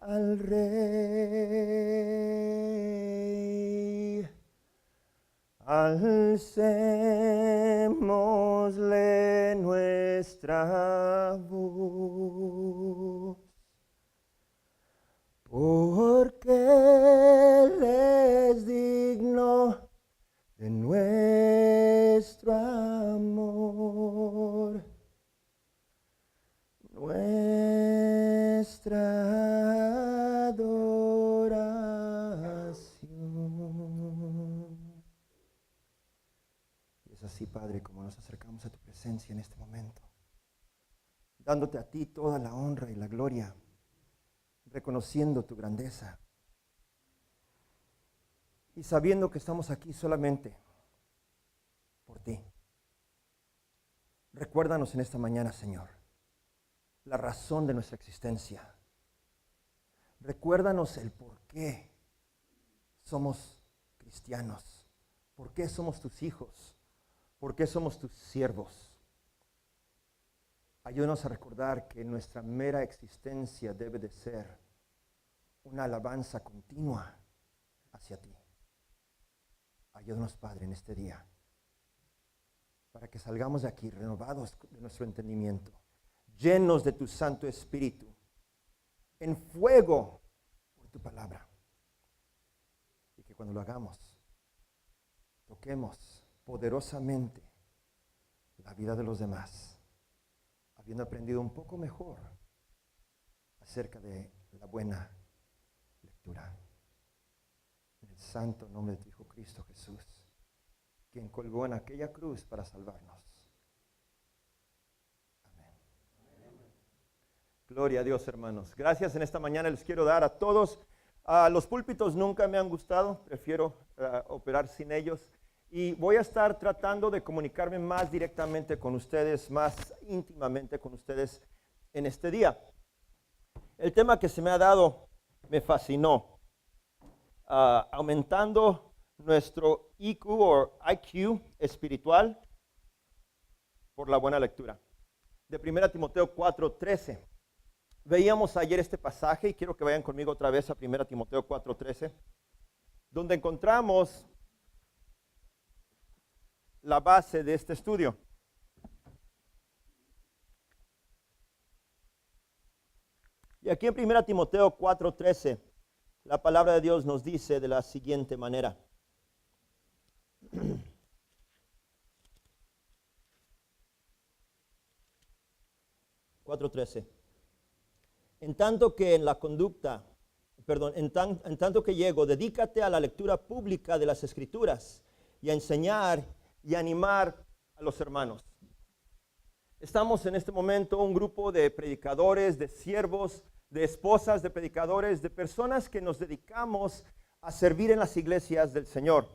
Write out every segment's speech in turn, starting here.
al Rey. Alcémosle nuestra voz, porque Él es digno de nuestro amor, nuestra adoración. Y es así, Padre, como nos acercamos a tu presencia en este momento, dándote a ti toda la honra y la gloria, reconociendo tu grandeza y sabiendo que estamos aquí solamente por ti. Recuérdanos en esta mañana, Señor, la razón de nuestra existencia. Recuérdanos el por qué somos cristianos, por qué somos tus hijos, por qué somos tus siervos. Ayúdanos a recordar que nuestra mera existencia debe de ser una alabanza continua hacia ti. Ayúdanos, Padre, en este día, para que salgamos de aquí renovados de nuestro entendimiento, llenos de tu Santo Espíritu, en fuego por tu palabra. Y que cuando lo hagamos, toquemos poderosamente la vida de los demás, habiendo aprendido un poco mejor acerca de la buena lectura. En el santo nombre de tu Hijo Cristo Jesús, quien colgó en aquella cruz para salvarnos. Amén. Gloria a Dios, hermanos. Gracias en esta mañana les quiero dar a todos. Los púlpitos nunca me han gustado, prefiero operar sin ellos. Y voy a estar tratando de comunicarme más directamente con ustedes, más íntimamente con ustedes en este día. El tema que se me ha dado me fascinó. Aumentando nuestro IQ o IQ espiritual por la buena lectura. De 1 Timoteo 4:13. Veíamos ayer este pasaje y quiero que vayan conmigo otra vez a 1 Timoteo 4:13, donde encontramos la base de este estudio. Y aquí en 1 Timoteo 4:13, la palabra de Dios nos dice de la siguiente manera. 4:13. En tanto que llego, dedícate a la lectura pública de las Escrituras y a enseñar y animar a los hermanos. Estamos en este momento un grupo de predicadores, de siervos, de esposas de predicadores, de personas que nos dedicamos a servir en las iglesias del Señor.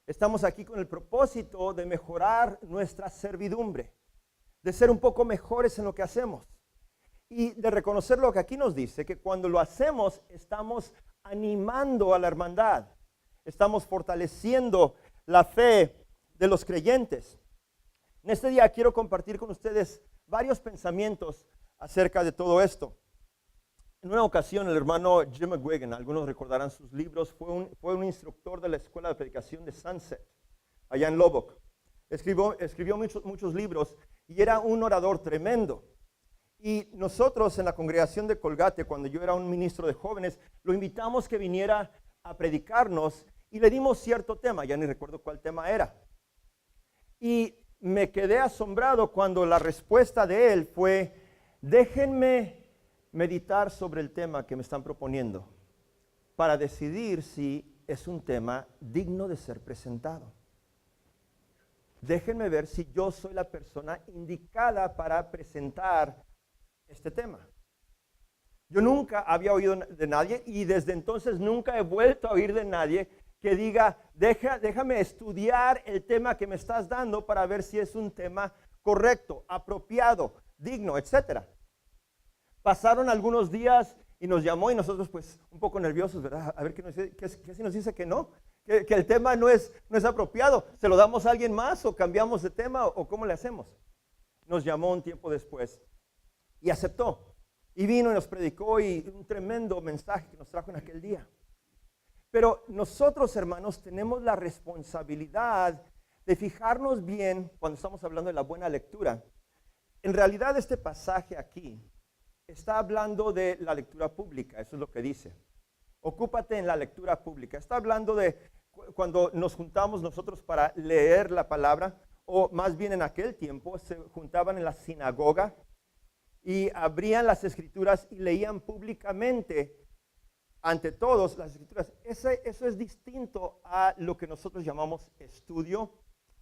Estamos aquí con el propósito de mejorar nuestra servidumbre, de ser un poco mejores en lo que hacemos y de reconocer lo que aquí nos dice, que cuando lo hacemos estamos animando a la hermandad, estamos fortaleciendo la fe de los creyentes. En este día quiero compartir con ustedes varios pensamientos acerca de todo esto. En una ocasión el hermano Jim McGuigan, algunos recordarán sus libros, fue un instructor de la escuela de predicación de Sunset, allá en Lubbock. Escribió muchos libros y era un orador tremendo. Y nosotros en la congregación de Colgate, cuando yo era un ministro de jóvenes, lo invitamos que viniera a predicarnos y le dimos cierto tema, ya ni recuerdo cuál tema era. Y me quedé asombrado cuando la respuesta de él fue: déjenme meditar sobre el tema que me están proponiendo para decidir si es un tema digno de ser presentado. Déjenme ver si yo soy la persona indicada para presentar este tema. Yo nunca había oído de nadie y desde entonces nunca he vuelto a oír de nadie que diga, déjame estudiar el tema que me estás dando para ver si es un tema correcto, apropiado, digno, etc. Pasaron algunos días y nos llamó y nosotros pues un poco nerviosos, ¿verdad? A ver qué si nos dice que no, que el tema no es apropiado. ¿Se lo damos a alguien más o cambiamos de tema o cómo le hacemos? Nos llamó un tiempo después y aceptó. Y vino y nos predicó y un tremendo mensaje que nos trajo en aquel día. Pero nosotros, hermanos, tenemos la responsabilidad de fijarnos bien cuando estamos hablando de la buena lectura. En realidad este pasaje aquí está hablando de la lectura pública, eso es lo que dice. Ocúpate en la lectura pública. Está hablando de cuando nos juntamos nosotros para leer la palabra, o más bien en aquel tiempo se juntaban en la sinagoga y abrían las escrituras y leían públicamente ante todos las escrituras. Eso es distinto a lo que nosotros llamamos estudio,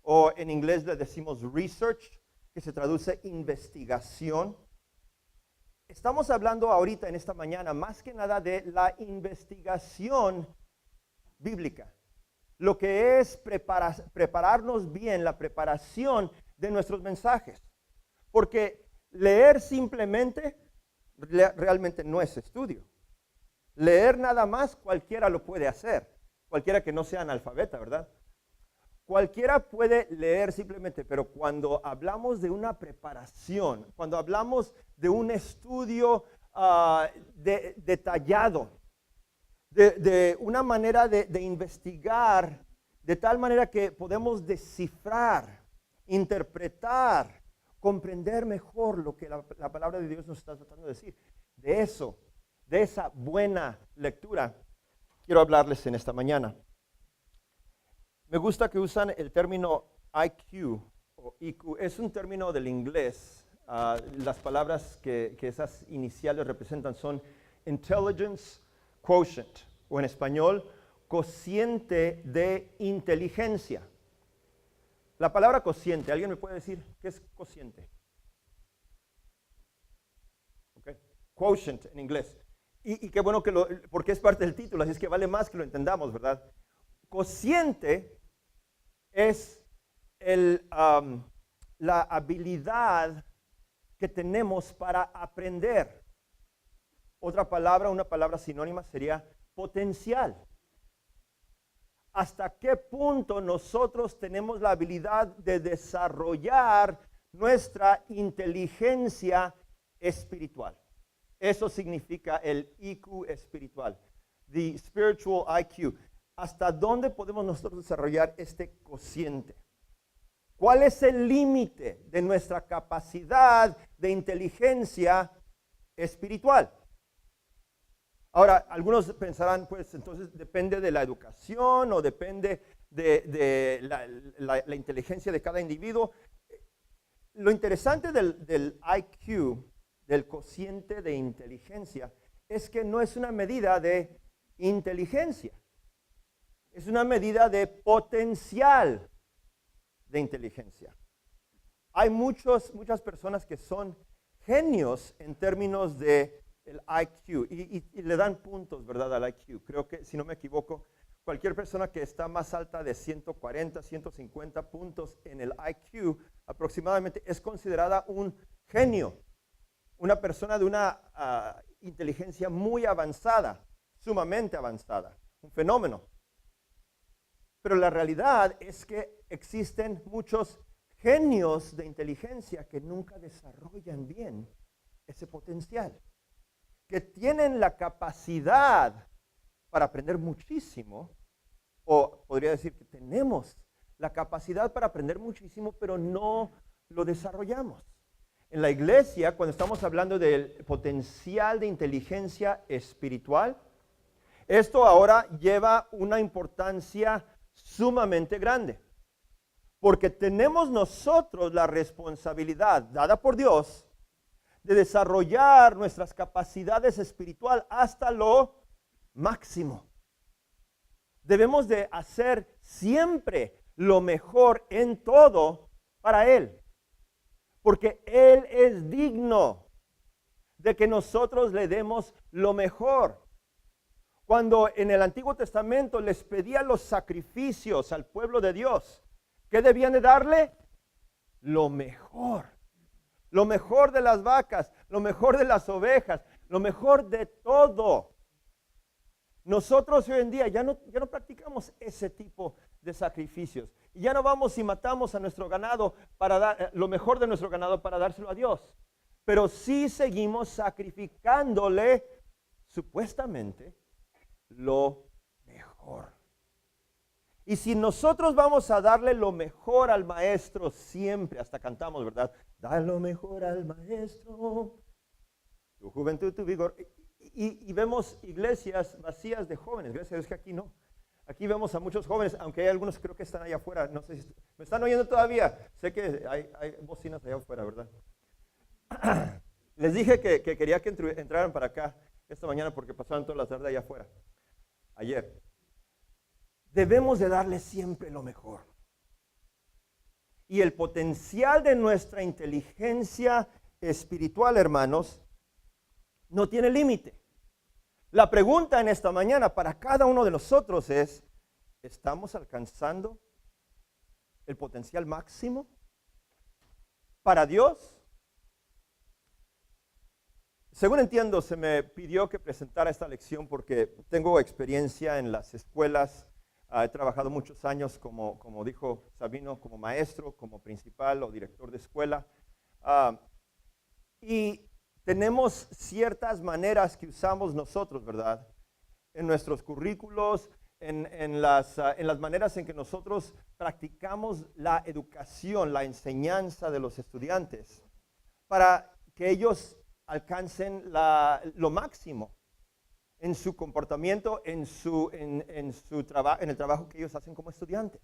o en inglés le decimos research, que se traduce investigación. Estamos hablando ahorita en esta mañana más que nada de la investigación bíblica. Lo que es prepararnos bien, la preparación de nuestros mensajes. Porque leer simplemente realmente no es estudio. Leer nada más cualquiera lo puede hacer. Cualquiera que no sea analfabeta, ¿verdad? Cualquiera puede leer simplemente, pero cuando hablamos de una preparación, cuando hablamos de un estudio detallado, de una manera de investigar, de tal manera que podemos descifrar, interpretar, comprender mejor lo que la palabra de Dios nos está tratando de decir. De eso, de esa buena lectura, quiero hablarles en esta mañana. Me gusta que usan el término IQ o IQ. Es un término del inglés. Las palabras que esas iniciales representan son Intelligence Quotient, o en español, cociente de inteligencia. La palabra cociente, ¿alguien me puede decir qué es cociente? Okay. Quotient en inglés. Y qué bueno porque es parte del título, así es que vale más que lo entendamos, ¿verdad? Cociente es la habilidad que tenemos para aprender. Otra palabra, una palabra sinónima sería potencial. ¿Hasta qué punto nosotros tenemos la habilidad de desarrollar nuestra inteligencia espiritual? Eso significa el IQ espiritual, the spiritual IQ. ¿Hasta dónde podemos nosotros desarrollar este cociente? ¿Cuál es el límite de nuestra capacidad de inteligencia espiritual? Ahora, algunos pensarán, pues entonces depende de la educación o depende de la inteligencia de cada individuo. Lo interesante del IQ, del cociente de inteligencia, es que no es una medida de inteligencia, es una medida de potencial de inteligencia. Hay muchas personas que son genios en términos de el IQ y le dan puntos, ¿verdad?, al IQ. Creo que, si no me equivoco, cualquier persona que está más alta de 140, 150 puntos en el IQ aproximadamente es considerada un genio, una persona de una inteligencia muy avanzada, sumamente avanzada, un fenómeno. Pero la realidad es que existen muchos genios de inteligencia que nunca desarrollan bien ese potencial, que tienen la capacidad para aprender muchísimo, o podría decir que tenemos la capacidad para aprender muchísimo, pero no lo desarrollamos. En la iglesia, cuando estamos hablando del potencial de inteligencia espiritual, esto ahora lleva una importancia sumamente grande, porque tenemos nosotros la responsabilidad dada por Dios de desarrollar nuestras capacidades espirituales hasta lo máximo. Debemos de hacer siempre lo mejor en todo para Él, porque Él es digno de que nosotros le demos lo mejor. Cuando en el Antiguo Testamento les pedía los sacrificios al pueblo de Dios, ¿qué debían de darle? Lo mejor. Lo mejor de las vacas, lo mejor de las ovejas, lo mejor de todo. Nosotros hoy en día ya no practicamos ese tipo de sacrificios. Y ya no vamos y matamos a nuestro ganado para dar lo mejor de nuestro ganado para dárselo a Dios. pero sí seguimos sacrificándole supuestamente lo mejor. Y si nosotros vamos a darle lo mejor al maestro siempre, hasta cantamos, ¿verdad? Da lo mejor al maestro, tu juventud, tu vigor. Y vemos iglesias vacías de jóvenes. Gracias a Dios que aquí no. Aquí vemos a muchos jóvenes, aunque hay algunos creo que están allá afuera. No sé si me están oyendo todavía. Sé que hay bocinas allá afuera, ¿verdad? Les dije que quería que entraran para acá esta mañana porque pasaron toda la tarde allá afuera. Ayer. Debemos de darle siempre lo mejor. Y el potencial de nuestra inteligencia espiritual, hermanos, no tiene límite. La pregunta en esta mañana para cada uno de nosotros es, ¿estamos alcanzando el potencial máximo para Dios? Según entiendo, se me pidió que presentara esta lección porque tengo experiencia en las escuelas. He trabajado muchos años, como dijo Sabino, como maestro, como principal o director de escuela. Y tenemos ciertas maneras que usamos nosotros, ¿verdad? En nuestros currículos, en las maneras en que nosotros practicamos la educación, la enseñanza de los estudiantes, para que ellos alcancen lo máximo en su comportamiento, en el trabajo que ellos hacen como estudiantes.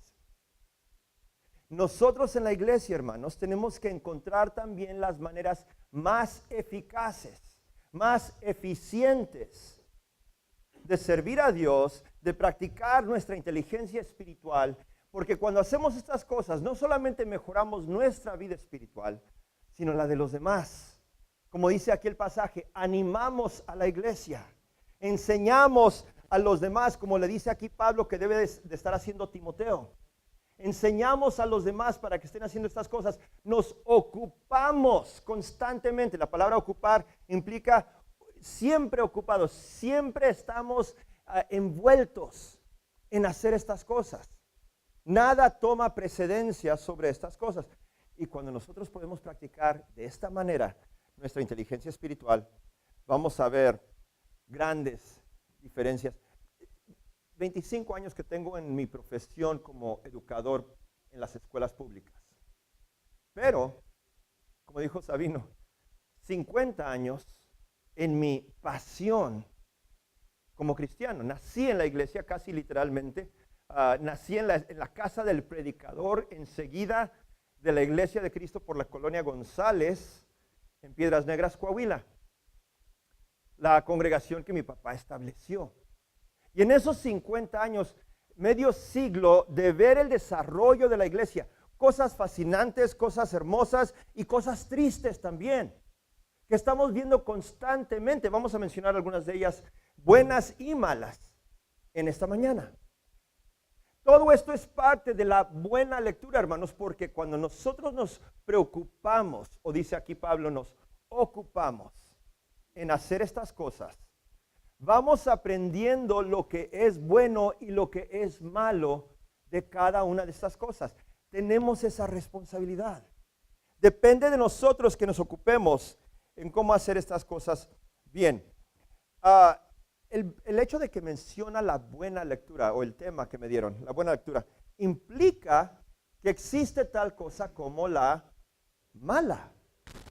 Nosotros en la iglesia, hermanos, tenemos que encontrar también las maneras más eficaces, más eficientes de servir a Dios, de practicar nuestra inteligencia espiritual, porque cuando hacemos estas cosas, no solamente mejoramos nuestra vida espiritual, sino la de los demás. Como dice aquí el pasaje, animamos a la iglesia. Enseñamos a los demás, como le dice aquí Pablo que debe de estar haciendo Timoteo. Enseñamos a los demás para que estén haciendo estas cosas. Nos ocupamos constantemente. La palabra ocupar implica siempre ocupados. Siempre estamos envueltos en hacer estas cosas. Nada toma precedencia sobre estas cosas. Y cuando nosotros podemos practicar de esta manera nuestra inteligencia espiritual, vamos a ver grandes diferencias. 25 años que tengo en mi profesión como educador en las escuelas públicas. Pero, como dijo Sabino, 50 años en mi pasión como cristiano. Nací en la iglesia casi literalmente. Nací en la casa del predicador, enseguida de la iglesia de Cristo por la colonia González, en Piedras Negras, Coahuila. La congregación que mi papá estableció. Y en esos 50 años, medio siglo de ver el desarrollo de la iglesia, cosas fascinantes, cosas hermosas y cosas tristes también, que estamos viendo constantemente. Vamos a mencionar algunas de ellas, buenas y malas, en esta mañana. Todo esto es parte de la buena lectura, hermanos, porque cuando nosotros nos preocupamos, o dice aquí Pablo, nos ocupamos en hacer estas cosas, vamos aprendiendo lo que es bueno y lo que es malo de cada una de estas cosas. Tenemos esa responsabilidad. Depende de nosotros que nos ocupemos en cómo hacer estas cosas bien. El hecho de que menciona la buena lectura, o el tema que me dieron, la buena lectura, implica que existe tal cosa como la mala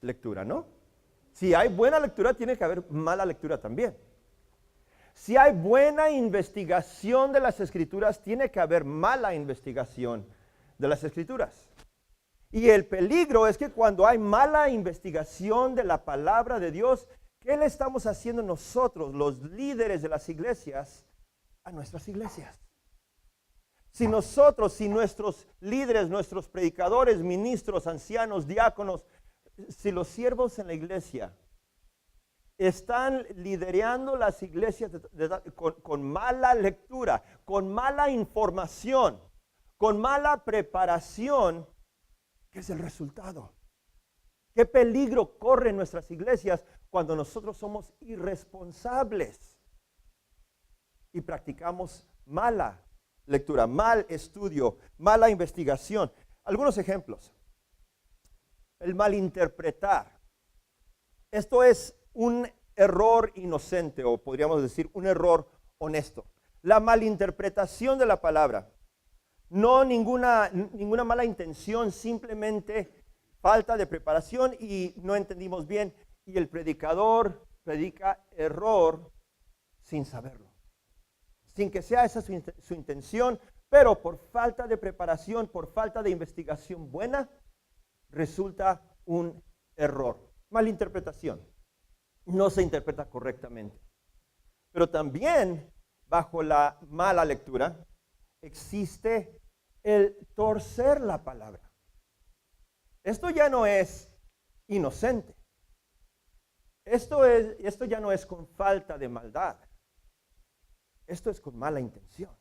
lectura, ¿no? Si hay buena lectura, tiene que haber mala lectura también. Si hay buena investigación de las Escrituras, tiene que haber mala investigación de las Escrituras. Y el peligro es que cuando hay mala investigación de la palabra de Dios, ¿qué le estamos haciendo nosotros, los líderes de las iglesias, a nuestras iglesias? Si nosotros, si nuestros líderes, nuestros predicadores, ministros, ancianos, diáconos, si los siervos en la iglesia están liderando las iglesias con mala lectura, con mala información, con mala preparación, ¿qué es el resultado? ¿Qué peligro corren nuestras iglesias cuando nosotros somos irresponsables y practicamos mala lectura, mal estudio, mala investigación? Algunos ejemplos. El malinterpretar. Esto es un error inocente, o podríamos decir un error honesto. La malinterpretación de la palabra. No ninguna mala intención, simplemente falta de preparación y no entendimos bien. Y el predicador predica error sin saberlo, sin que sea esa su intención, pero por falta de preparación, por falta de investigación buena, resulta un error. Malinterpretación. No se interpreta correctamente. Pero también, bajo la mala lectura, existe el torcer la palabra. Esto ya no es inocente. Esto ya no es con falta de maldad. Esto es con mala intención.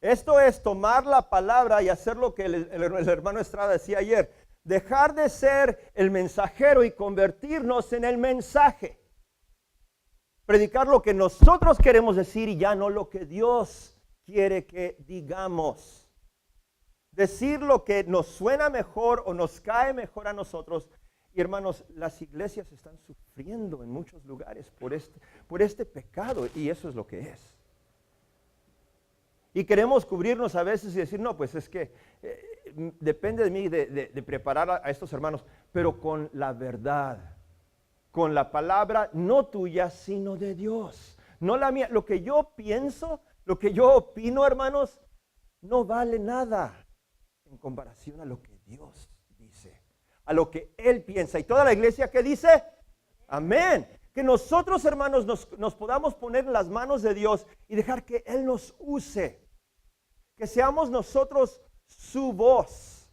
Esto es tomar la palabra y hacer lo que el hermano Estrada decía ayer. Dejar de ser el mensajero y convertirnos en el mensaje. Predicar lo que nosotros queremos decir y ya no lo que Dios quiere que digamos. Decir lo que nos suena mejor o nos cae mejor a nosotros. Y hermanos, las iglesias están sufriendo en muchos lugares por este pecado, y eso es lo que es. Y queremos cubrirnos a veces y decir, no, pues es que depende de mí de preparar a estos hermanos, pero con la verdad, con la palabra no tuya, sino de Dios, no la mía. Lo que yo pienso, lo que yo opino, hermanos, no vale nada en comparación a lo que Dios dice, a lo que Él piensa. Y toda la iglesia, ¿qué dice? Amén. Que nosotros, hermanos, nos podamos poner en las manos de Dios y dejar que Él nos use. Que seamos nosotros su voz.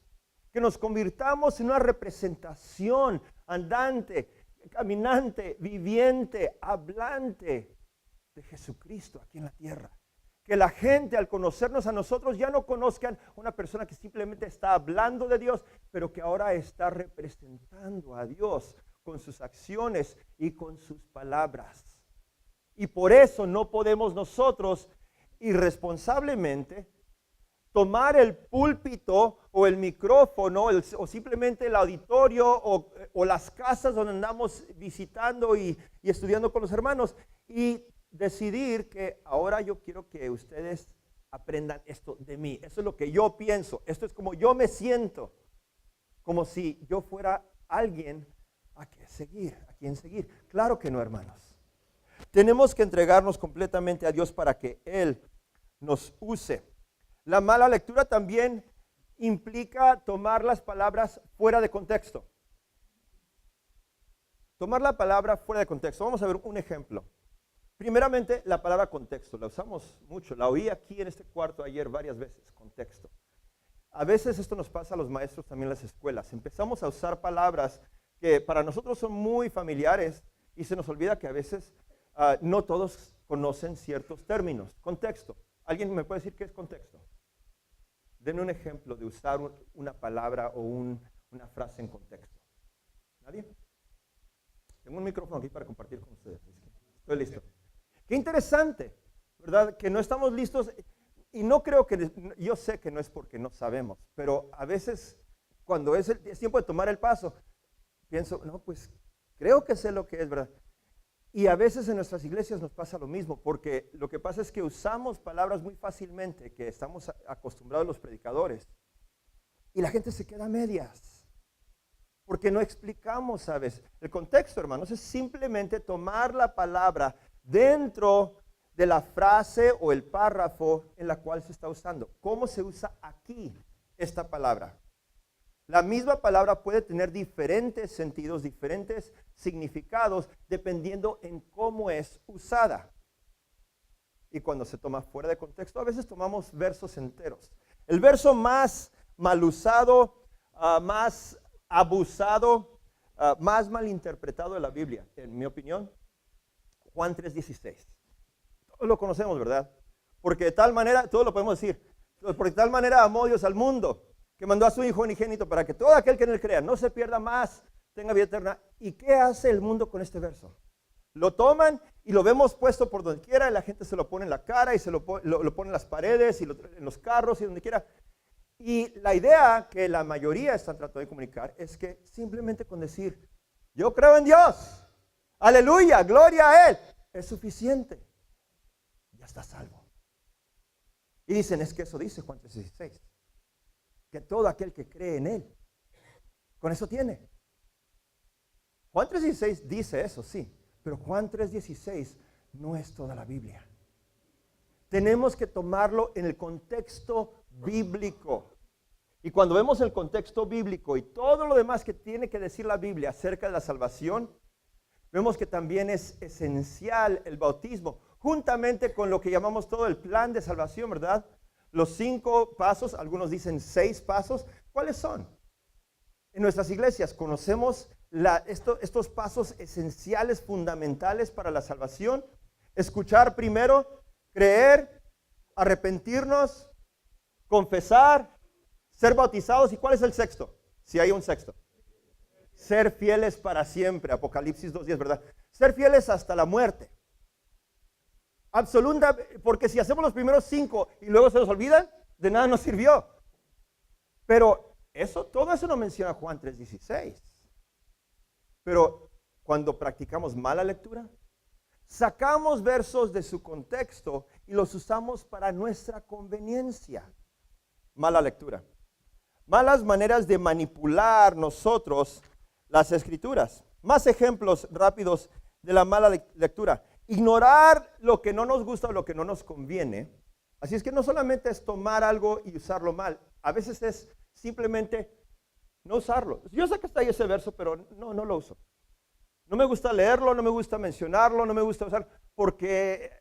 Que nos convirtamos en una representación andante, caminante, viviente, hablante de Jesucristo aquí en la tierra. Que la gente, al conocernos a nosotros, ya no conozcan una persona que simplemente está hablando de Dios, pero que ahora está representando a Dios con sus acciones y con sus palabras. Y por eso no podemos nosotros irresponsablemente tomar el púlpito o el micrófono o simplemente el auditorio o las casas donde andamos visitando y estudiando con los hermanos y decidir que ahora yo quiero que ustedes aprendan esto de mí. Eso es lo que yo pienso. Esto es como yo me siento. Como si yo fuera alguien a quien seguir. Claro que no, hermanos. Tenemos que entregarnos completamente a Dios para que Él nos use. La mala lectura también implica tomar las palabras fuera de contexto. Tomar la palabra fuera de contexto. Vamos a ver un ejemplo. Primeramente, la palabra contexto, la usamos mucho, la oí aquí en este cuarto ayer varias veces, contexto. A veces esto nos pasa a los maestros también en las escuelas. Empezamos a usar palabras que para nosotros son muy familiares y se nos olvida que a veces no todos conocen ciertos términos. Contexto. ¿Alguien me puede decir qué es contexto? Denme un ejemplo de usar una palabra o una frase en contexto. ¿Nadie? Tengo un micrófono aquí para compartir con ustedes. Estoy listo. Qué interesante, ¿verdad? Que no estamos listos y no creo que, yo sé que no es porque no sabemos, pero a veces cuando es tiempo de tomar el paso, pienso, no, pues creo que sé lo que es, ¿verdad? Y a veces en nuestras iglesias nos pasa lo mismo, porque lo que pasa es que usamos palabras muy fácilmente que estamos acostumbrados los predicadores y la gente se queda a medias. Porque no explicamos, ¿sabes? El contexto, hermanos, es simplemente tomar la palabra dentro de la frase o el párrafo en la cual se está usando. ¿Cómo se usa aquí esta palabra? La misma palabra puede tener diferentes sentidos, diferentes significados, dependiendo en cómo es usada. Y cuando se toma fuera de contexto, a veces tomamos versos enteros. El verso más mal usado, más abusado, más malinterpretado de la Biblia, en mi opinión, Juan 3:16. Todos lo conocemos, ¿verdad? Porque de tal manera, todos lo podemos decir, porque de tal manera amó Dios al mundo, que mandó a su Hijo unigénito para que todo aquel que en él crea no se pierda más, tenga vida eterna. ¿Y qué hace el mundo con este verso? Lo toman y lo vemos puesto por donde quiera, y la gente se lo pone en la cara y se lo pone en las paredes y en los carros y donde quiera. Y la idea que la mayoría están tratando de comunicar es que simplemente con decir, Yo creo en Dios. Aleluya, gloria a Él. Es suficiente. Ya está salvo. Y dicen, es que eso dice Juan 3:16. Que todo aquel que cree en Él, con eso tiene. Juan 3:16 dice eso, sí. Pero Juan 3:16 no es toda la Biblia. Tenemos que tomarlo en el contexto bíblico. Y cuando vemos el contexto bíblico y todo lo demás que tiene que decir la Biblia acerca de la salvación, vemos que también es esencial el bautismo, juntamente con lo que llamamos todo el plan de salvación, ¿verdad? Los 5 pasos, algunos dicen 6 pasos. ¿Cuáles son? En nuestras iglesias conocemos estos pasos esenciales, fundamentales para la salvación. Escuchar primero, creer, arrepentirnos, confesar, ser bautizados. ¿Y cuál es el sexto? Si hay un sexto. Ser fieles para siempre. Apocalipsis 2:10, ¿verdad? Ser fieles hasta la muerte. Absoluta, porque si hacemos los primeros 5 y luego se nos olvidan, de nada nos sirvió. Pero todo eso no menciona Juan 3:16. Pero cuando practicamos mala lectura, sacamos versos de su contexto y los usamos para nuestra conveniencia. Mala lectura. Malas maneras de manipular nosotros las escrituras. Más ejemplos rápidos de la mala lectura. Ignorar lo que no nos gusta o lo que no nos conviene. Así es que no solamente es tomar algo y usarlo mal. A veces es simplemente no usarlo. Yo sé que está ahí ese verso, pero no lo uso. No me gusta leerlo, no me gusta mencionarlo, no me gusta usarlo, porque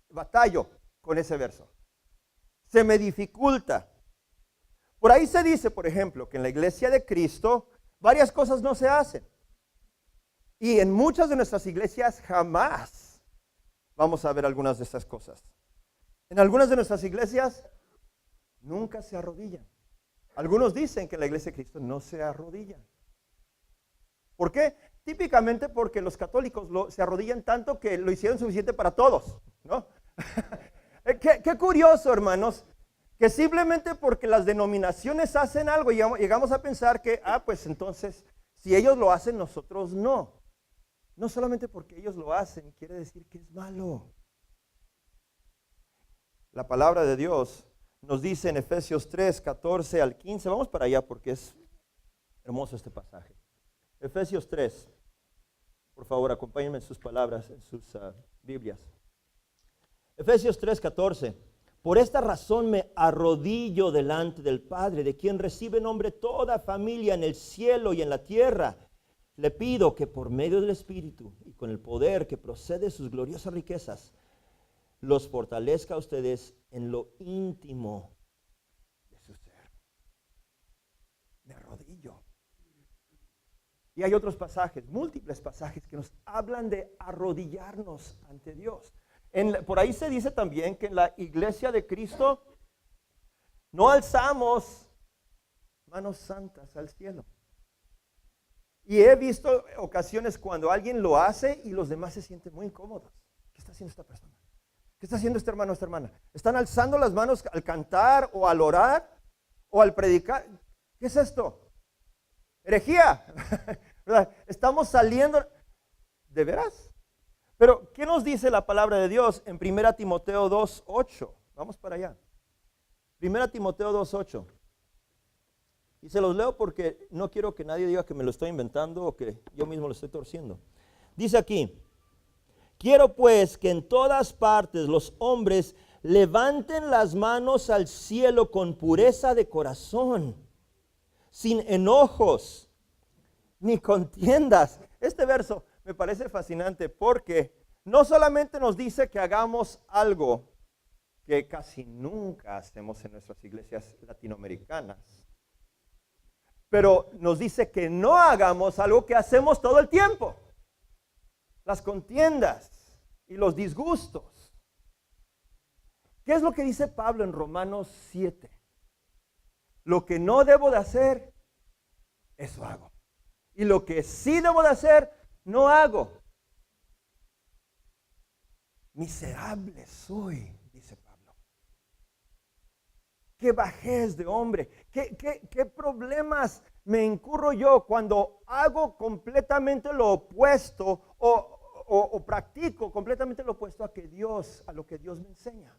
batallo con ese verso. Se me dificulta. Por ahí se dice, por ejemplo, que en la iglesia de Cristo varias cosas no se hacen. Y en muchas de nuestras iglesias jamás vamos a ver algunas de estas cosas. En algunas de nuestras iglesias nunca se arrodillan. Algunos dicen que en la iglesia de Cristo no se arrodillan. ¿Por qué? Típicamente porque los católicos se arrodillan tanto que lo hicieron suficiente para todos, ¿no? Qué curioso, hermanos, que simplemente porque las denominaciones hacen algo, llegamos a pensar que, pues entonces, si ellos lo hacen, nosotros no. No solamente porque ellos lo hacen, quiere decir que es malo. La palabra de Dios nos dice en Efesios 3, 14 al 15, vamos para allá porque es hermoso este pasaje. Efesios 3, por favor, acompáñenme en sus palabras, en sus Biblias. Efesios 3, 14. Por esta razón me arrodillo delante del Padre, de quien recibe nombre toda familia en el cielo y en la tierra. Le pido que por medio del Espíritu y con el poder que procede de sus gloriosas riquezas, los fortalezca a ustedes en lo íntimo de su ser. Me arrodillo. Y hay otros pasajes, múltiples pasajes que nos hablan de arrodillarnos ante Dios. Por ahí se dice también que en la iglesia de Cristo no alzamos manos santas al cielo. Y he visto ocasiones cuando alguien lo hace y los demás se sienten muy incómodos. ¿Qué está haciendo esta persona? ¿Qué está haciendo este hermano o esta hermana? ¿Están alzando las manos al cantar o al orar o al predicar? ¿Qué es esto? Herejía. ¿Verdad? Estamos saliendo. ¿De veras? Pero, ¿qué nos dice la palabra de Dios en 1 Timoteo 2:8? Vamos para allá. 1 Timoteo 2:8. Y se los leo porque no quiero que nadie diga que me lo estoy inventando o que yo mismo lo estoy torciendo. Dice aquí: quiero pues que en todas partes los hombres levanten las manos al cielo con pureza de corazón, sin enojos ni contiendas. Este verso me parece fascinante porque no solamente nos dice que hagamos algo que casi nunca hacemos en nuestras iglesias latinoamericanas, pero nos dice que no hagamos algo que hacemos todo el tiempo: las contiendas y los disgustos. ¿Qué es lo que dice Pablo en Romanos 7? Lo que no debo de hacer, eso hago. Y lo que sí debo de hacer, no hago. Miserable soy, dice Pablo. Qué bajez de hombre, qué problemas me incurro yo cuando hago completamente lo opuesto o practico completamente lo opuesto a lo que Dios me enseña?